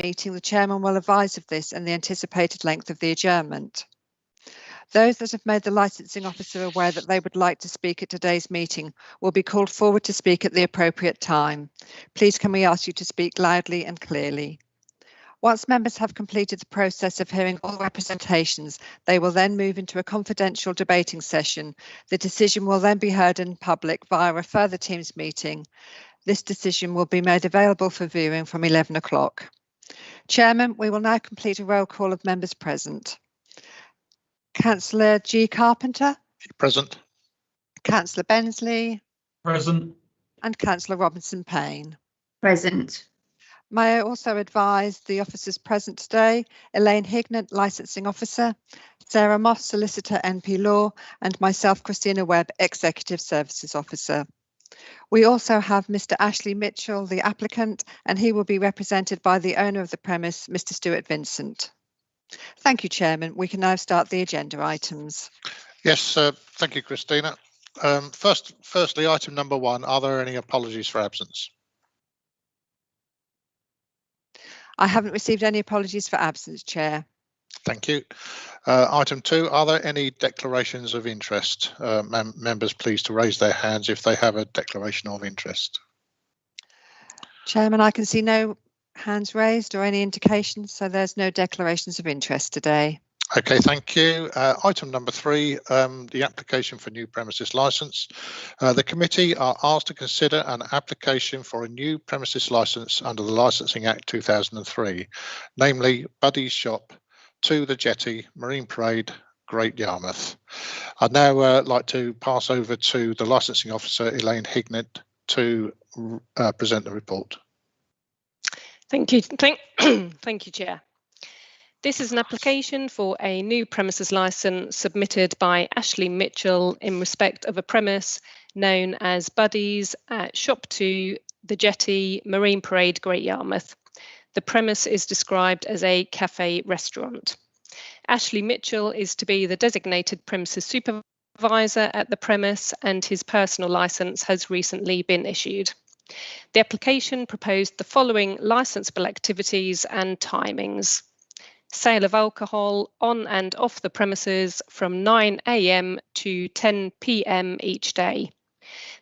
meeting, the chairman will advise of this and the anticipated length of the adjournment. Those that have made the licensing officer aware that they would like to speak at today's meeting will be called forward to speak at the appropriate time. Please can we ask you to speak loudly and clearly. Once members have completed the process of hearing all representations, they will then move into a confidential debating session. The decision will then be heard in public via a further Teams meeting. This decision will be made available for viewing from 11 o'clock. Chairman, we will now complete a roll call of members present. Councillor G. Carpenter. Present. Councillor Bensley. Present. And Councillor Robinson Payne. Present. May I also advise the officers present today: Elaine Hignett, Licensing Officer, Sarah Moss, Solicitor NP Law, and myself, Christina Webb, Executive Services Officer. We also have Mr. Ashley Mitchell, the applicant, and he will be represented by the owner of the premise, Mr. Stuart Vincent. Thank you, Chairman. We can now start the agenda items. Yes, thank you, Christina. Firstly, item number 1, are there any apologies for absence? I haven't received any apologies for absence, Chair. Thank you. Item 2, are there any declarations of interest? Members please to raise their hands if they have a declaration of interest. Chairman, I can see no hands raised or any indications, so there's no declarations of interest today. Okay, thank you. Item number 3, the application for new premises licence. The committee are asked to consider an application for a new premises licence under the Licensing Act 2003, namely Buddy's Shop, to the Jetty, Marine Parade, Great Yarmouth. I'd now like to pass over to the Licensing Officer, Elaine Hignett, to present the report. Thank you. Thank you, Chair. This is an application for a new premises licence submitted by Ashley Mitchell in respect of a premise known as Buddy's at Shop 2, the Jetty, Marine Parade, Great Yarmouth. The premise is described as a cafe restaurant. Ashley Mitchell is to be the designated premises supervisor at the premise, and his personal licence has recently been issued. The application proposed the following licensable activities and timings: sale of alcohol on and off the premises from 9 AM to 10 PM each day.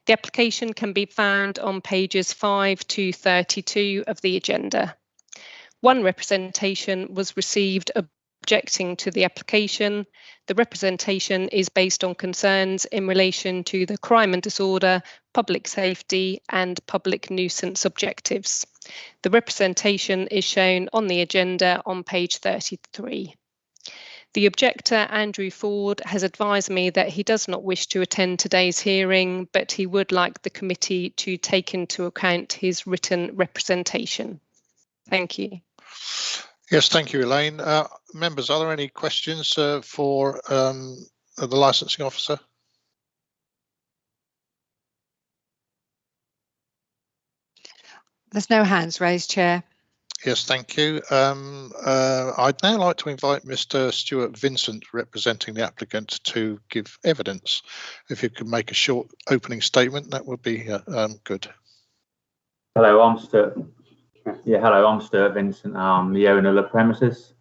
The application can be found on pages 5 to 32 of the agenda. One representation was received objecting to the application. The representation is based on concerns in relation to the crime and disorder, public safety and public nuisance objectives. The representation is shown on the agenda on page 33. The objector, Andrew Ford, has advised me that he does not wish to attend today's hearing, but he would like the committee to take into account his written representation. Thank you. Yes, thank you, Elaine. Members, are there any questions for the Licensing Officer? There's no hands raised, Chair. Yes, thank you. I'd now like to invite Mr. Stuart Vincent, representing the applicant, to give evidence. If you could make a short opening statement, that would be good. Hello, I'm Stuart. Yeah, hello, I'm Stuart Vincent. I'm the owner of the premises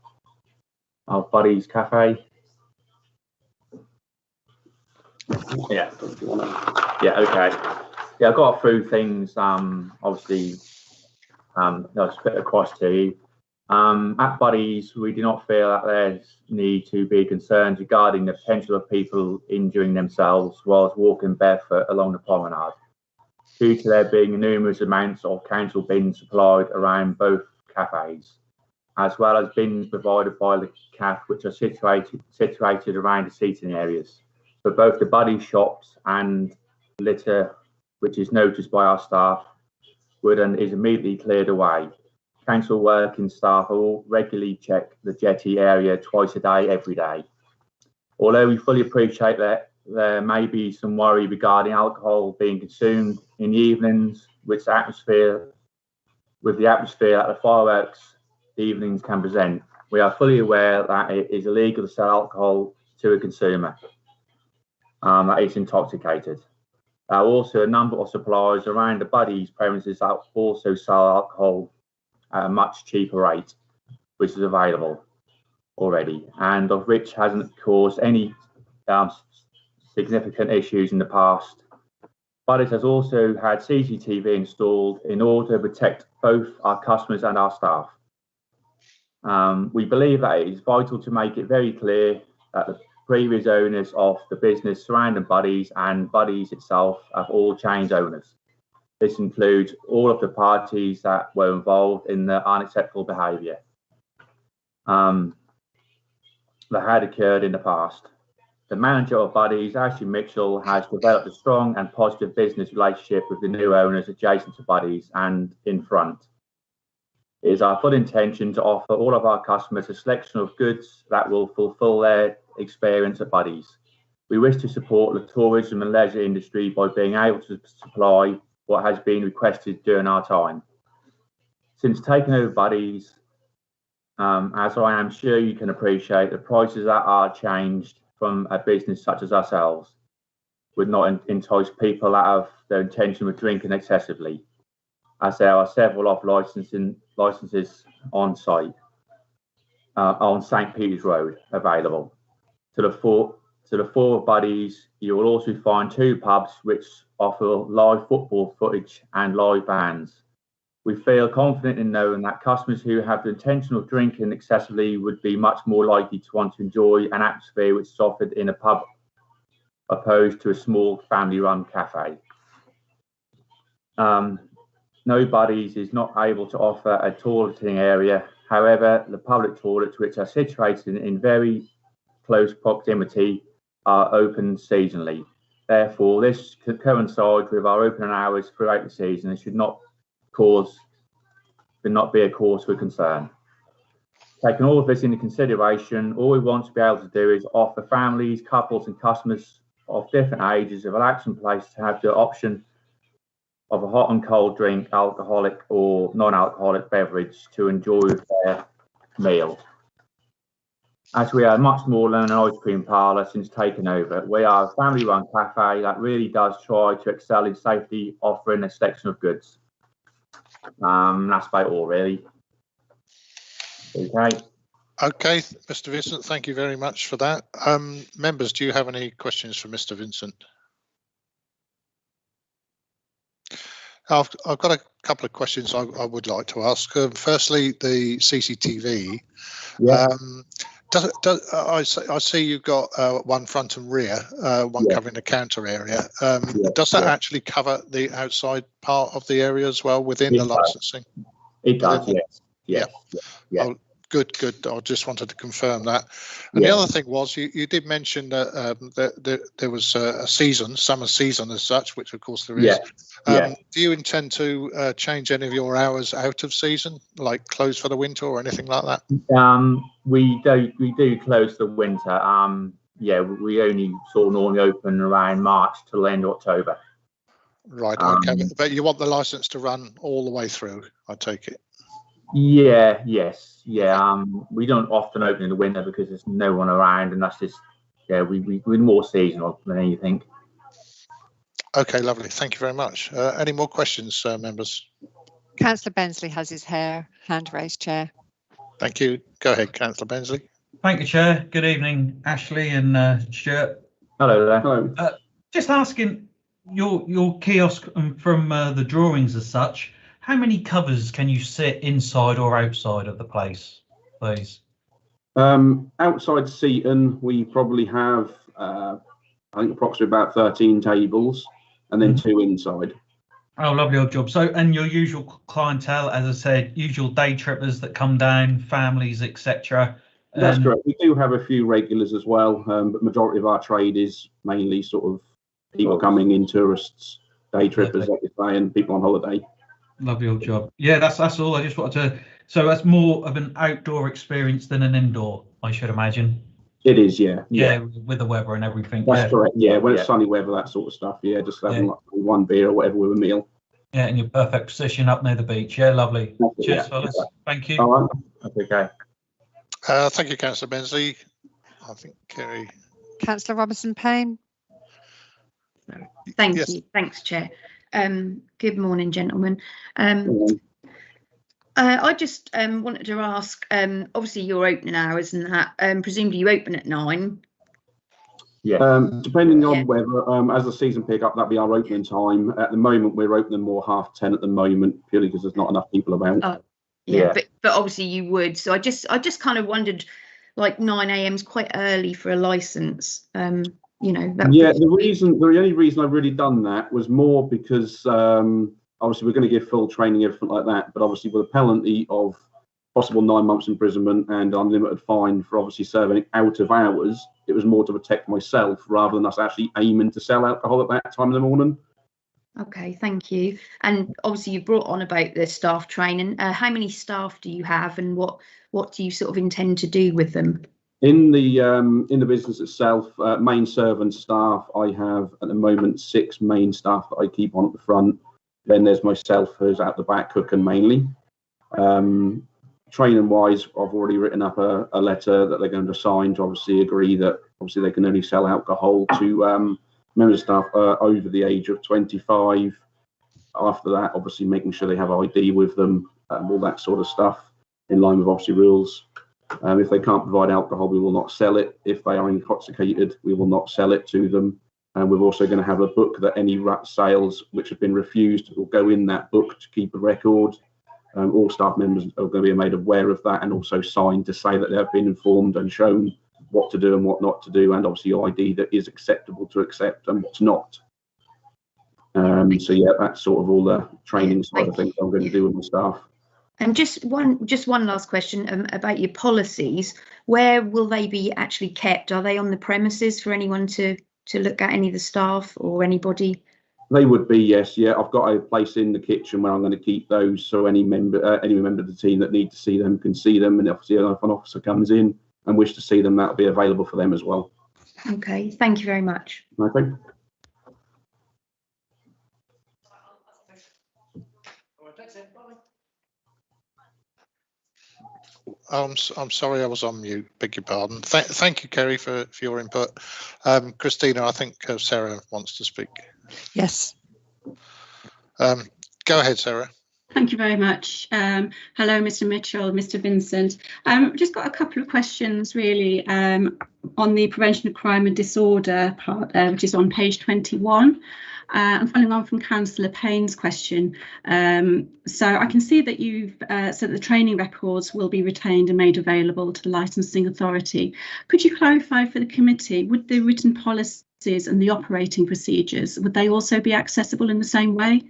of Buddy's Cafe. Yeah, okay. Yeah, I got through things, obviously, I'll spit across to you. At Buddy's, we do not feel that there's need to be concerned regarding the potential of people injuring themselves whilst walking barefoot along the promenade, due to there being numerous amounts of council bins supplied around both cafes, as well as bins provided by the CAF, which are situated around the seating areas for both the Buddy shops, and litter, which is noticed by our staff, would and is immediately cleared away. Council working staff will regularly check the jetty area twice a day, every day. Although we fully appreciate that there may be some worry regarding alcohol being consumed in the evenings, with the atmosphere that the fireworks evenings can present, we are fully aware that it is illegal to sell alcohol to a consumer that is intoxicated. There are also a number of suppliers around the Buddy's premises that also sell alcohol at a much cheaper rate, which is available already, and of which hasn't caused any significant issues in the past. But it has also had CCTV installed in order to protect both our customers and our staff. We believe that it is vital to make it very clear that the previous owners of the business surrounding Buddies and Buddies itself have all changed owners. This includes all of the parties that were involved in the unacceptable behaviour that had occurred in the past. The manager of Buddies, Ashley Mitchell, has developed a strong and positive business relationship with the new owners adjacent to Buddies and in front. It is our full intention to offer all of our customers a selection of goods that will fulfil their experience at Buddies. We wish to support the tourism and leisure industry by being able to supply what has been requested during our time. Since taking over Buddies, as I am sure you can appreciate, the prices that are changed from a business such as ourselves would not entice people that have their intention of drinking excessively, as there are several off licenses on site on St. Peter's Road available. To the four Buddies, you will also find 2 pubs which offer live football footage and live bands. We feel confident in knowing that customers who have the intention of drinking excessively would be much more likely to want to enjoy an atmosphere which is offered in a pub opposed to a small family-run cafe. No Buddies is not able to offer a toileting area. However, the public toilets, which are situated in very close proximity, are open seasonally. Therefore, this could coincide with our opening hours throughout the season and should not be a cause for concern. Taking all of this into consideration, all we want to be able to do is offer families, couples and customers of different ages a relaxing place to have the option of a hot and cold drink, alcoholic or non-alcoholic beverage to enjoy with their meal. As we are much more than an ice cream parlour since taking over, we are a family-run cafe that really does try to excel in safety, offering a selection of goods. That's about all, really. Okay. Okay, Mr. Vincent, thank you very much for that. Members, do you have any questions for Mr. Vincent? I've got a couple of questions I would like to ask. Firstly, the CCTV. Yeah. I see you've got one front and rear, one covering the counter area. Does that actually cover the outside part of the area as well within the licensing? It does, yes. Yeah. Oh, good. I just wanted to confirm that. And the other thing was you did mention that there was a summer season as such, which of course there is. Do you intend to change any of your hours out of season, like close for the winter or anything like that? We do close the winter. We only sort of normally open around March till the end of October. Right. Okay. But you want the license to run all the way through, I take it? Yes. We don't often open in the winter because there's no one around, and that's just we're more seasonal than anything. Okay, lovely. Thank you very much. Any more questions, members? Councillor Bensley has his hand raised, Chair. Thank you. Go ahead, Councillor Bensley. Thank you, Chair. Good evening, Ashley and Stuart. Hello there. Hello. Just asking your kiosk from the drawings as such, how many covers can you sit inside or outside of the place, please? Outside seating, we probably have, I think, approximately about 13 tables, and then 2 inside. Oh, lovely old job. So, and your usual clientele, as I said, usual day trippers that come down, families, etc. That's correct. We do have a few regulars as well, but majority of our trade is mainly sort of people coming in, tourists, day trippers, like you're saying, people on holiday. Lovely old job. Yeah, that's all. I just wanted to. So that's more of an outdoor experience than an indoor, I should imagine. It is, yeah. With the weather and everything. That's correct. Yeah, when it's sunny weather, that sort of stuff. Yeah, just having like one beer or whatever with a meal. Yeah, in your perfect position up near the beach. Yeah, lovely. Cheers, fellas. Thank you. All right. Okay. Thank you, Councillor Bensley. I think Kerry. Councillor Robertson-Payne. Thank you. Thanks, Chair. Good morning, gentlemen. I just wanted to ask, obviously your opening hours and that, presumably you open at 9. Yeah. Depending on whether, as the season pick up, that'll be our opening time. At the moment, we're opening more 10:30 at the moment, purely because there's not enough people about. Yeah. But obviously you would. So I just kind of wondered, like 9 a.m. is quite early for a license. You know. The only reason I've really done that was more because obviously we're going to give full training, everything like that. But obviously with a penalty of possible 9 months imprisonment and unlimited fine for obviously serving out of hours, it was more to protect myself rather than us actually aiming to sell alcohol at that time in the morning. Okay, thank you. And obviously you brought on about the staff training. How many staff do you have, and what do you sort of intend to do with them? In the business itself, main servant staff, I have at the moment 6 main staff that I keep on at the front. Then there's myself, who's out the back cooking mainly. Training wise, I've already written up a letter that they're going to sign to obviously agree that obviously they can only sell alcohol to members of staff over the age of 25. After that, obviously making sure they have ID with them, all that sort of stuff in line with obviously rules. If they can't provide alcohol, we will not sell it. If they are intoxicated, we will not sell it to them. And we're also going to have a book that any sales which have been refused will go in that book to keep a record. All staff members are going to be made aware of that and also signed to say that they have been informed and shown what to do and what not to do, and obviously ID that is acceptable to accept and what's not. So yeah, that's sort of all the training side of things I'm going to do with my staff. And just one last question about your policies. Where will they be actually kept? Are they on the premises for anyone to look at, any of the staff or anybody? They would be, yes. Yeah, I've got a place in the kitchen where I'm going to keep those, so any member of the team that need to see them can see them, and obviously if an officer comes in and wish to see them, that'll be available for them as well. Okay, thank you very much. Okay. I'm sorry, I was on mute. Beg your pardon. Thank you, Kerry, for your input. Christina, I think Sarah wants to speak. Yes. Go ahead, Sarah. Thank you very much. Hello, Mr. Mitchell, Mr. Vincent. Just got a couple of questions really on the prevention of crime and disorder part, which is on page 21. I'm following on from Councillor Payne's question. So I can see that you've said that the training records will be retained and made available to the licensing authority. Could you clarify for the committee, would the written policies and the operating procedures, would they also be accessible in the same way?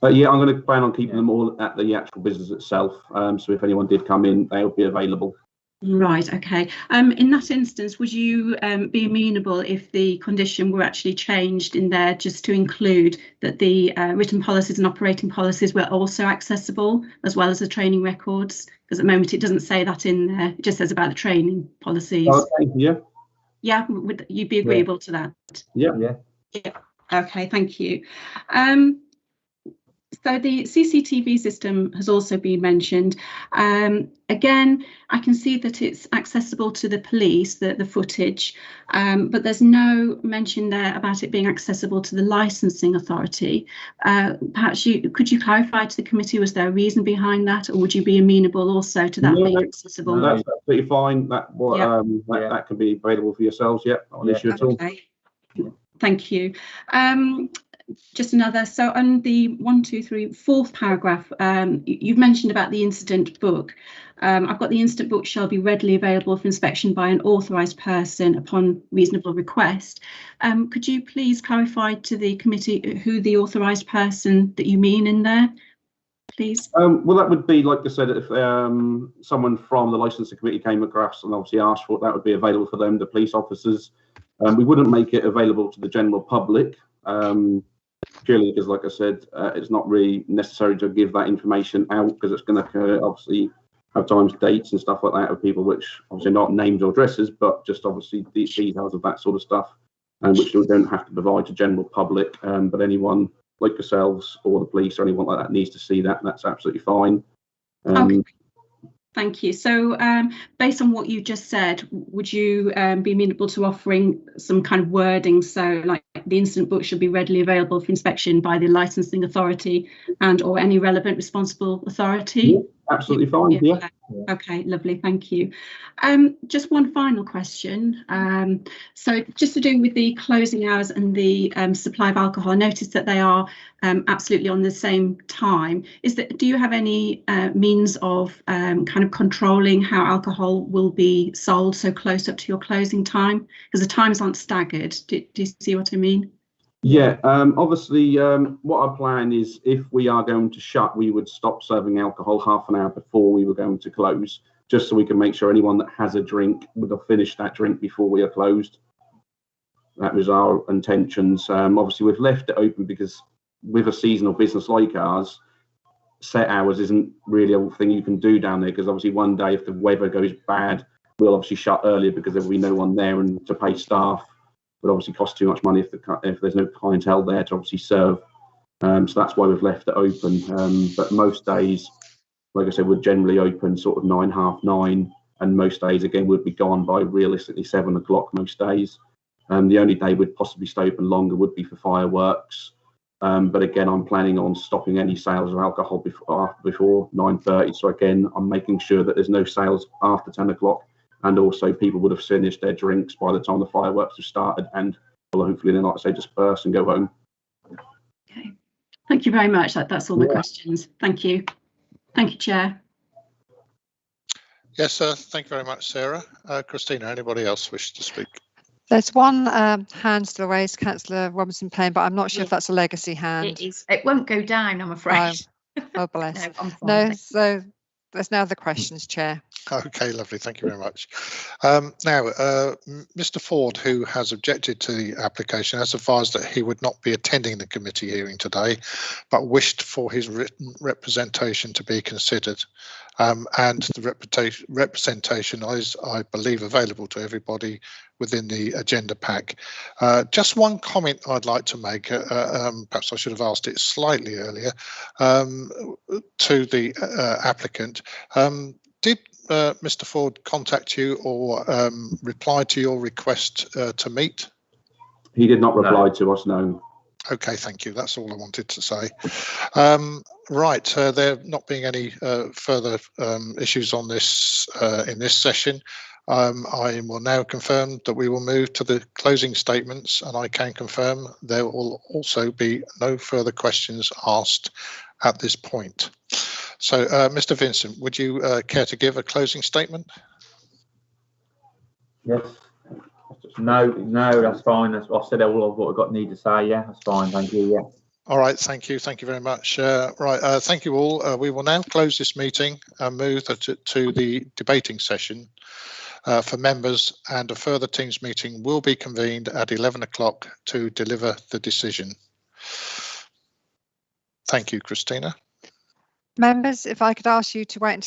Yeah, I'm going to plan on keeping them all at the actual business itself. So if anyone did come in, they'll be available. Right, okay. In that instance, would you be amenable if the condition were actually changed in there just to include that the written policies and operating policies were also accessible as well as the training records? Because at the moment it doesn't say that in there, it just says about the training policies. Okay, yeah. Yeah, would you be agreeable to that? Yeah. Yeah. Okay, thank you. So the CCTV system has also been mentioned. Again, I can see that it's accessible to the police, the footage, but there's no mention there about it being accessible to the licensing authority. Perhaps could you clarify to the committee, was there a reason behind that, or would you be amenable also to that being accessible? No, that's absolutely fine. That can be available for yourselves. Yeah, not an issue at all. Okay. Thank you. Just another, so on the 4th paragraph, you've mentioned about the incident book. I've got the incident book shall be readily available for inspection by an authorised person upon reasonable request. Could you please clarify to the committee who the authorised person that you mean in there, please? Well, that would be, like I said, if someone from the licensing committee came across and obviously asked for it, that would be available for them, the police officers. We wouldn't make it available to the general public. Purely because, like I said, it's not really necessary to give that information out because it's going to obviously have times, dates and stuff like that of people which obviously not names or addresses, but just obviously the details of that sort of stuff, and which we don't have to provide to general public. But anyone like yourselves or the police or anyone like that needs to see that, and that's absolutely fine. Okay. Thank you. So based on what you just said, would you be amenable to offering some kind of wording? So like the incident book should be readily available for inspection by the licensing authority and or any relevant responsible authority? Absolutely fine. Yeah. Okay, lovely, thank you. Just one final question. So just to do with the closing hours and the supply of alcohol, I noticed that they are absolutely on the same time. Do you have any means of kind of controlling how alcohol will be sold so close up to your closing time? Because the times aren't staggered. Do you see what I mean? Yeah, obviously, what our plan is, if we are going to shut, we would stop serving alcohol half an hour before we were going to close, just so we can make sure anyone that has a drink would have finished that drink before we are closed. That was our intentions. Obviously, we've left it open because with a seasonal business like ours, set hours isn't really a thing you can do down there, because obviously one day if the weather goes bad, we'll obviously shut earlier because there will be no one there, and to pay staff would obviously cost too much money if there's no clientele there to obviously serve. So that's why we've left it open. But most days, like I said, we're generally open sort of 9, half 9, and most days again would be gone by realistically 7 o'clock most days. The only day we'd possibly stay open longer would be for fireworks. But again, I'm planning on stopping any sales of alcohol before 9:30. So again, I'm making sure that there's no sales after 10 o'clock. And also people would have finished their drinks by the time the fireworks have started, and will hopefully then, like I say, disperse and go home. Okay, thank you very much. That's all my questions. Thank you. Thank you, Chair. Yes, sir. Thank you very much, Sarah. Christina, anybody else wish to speak? There's one hand still raised, Councillor Robinson Payne, but I'm not sure if that's a legacy hand. It is. It won't go down, I'm afraid. Oh, bless. No, I'm fine. No, so there's no other questions, Chair. Okay, lovely. Thank you very much. Now, Mr. Ford, who has objected to the application, has advised that he would not be attending the committee hearing today, but wished for his written representation to be considered. And the representation is, I believe, available to everybody within the agenda pack. Just one comment I'd like to make, perhaps I should have asked it slightly earlier, to the applicant. Did Mr. Ford contact you or reply to your request to meet? He did not reply to us, no. Okay, thank you. That's all I wanted to say. Right, there not being any further issues on this in this session, I will now confirm that we will move to the closing statements, and I can confirm there will also be no further questions asked at this point. So, Mr. Vincent, would you care to give a closing statement? Yes. No, that's fine. I've said all of what I need to say. Yeah, that's fine. Thank you. Yeah. All right. Thank you. Thank you very much. Right. Thank you all. We will now close this meeting and move to the debating session for members, and a further Teams meeting will be convened at 11 o'clock to deliver the decision. Thank you, Christina. Members, if I could ask you to wait until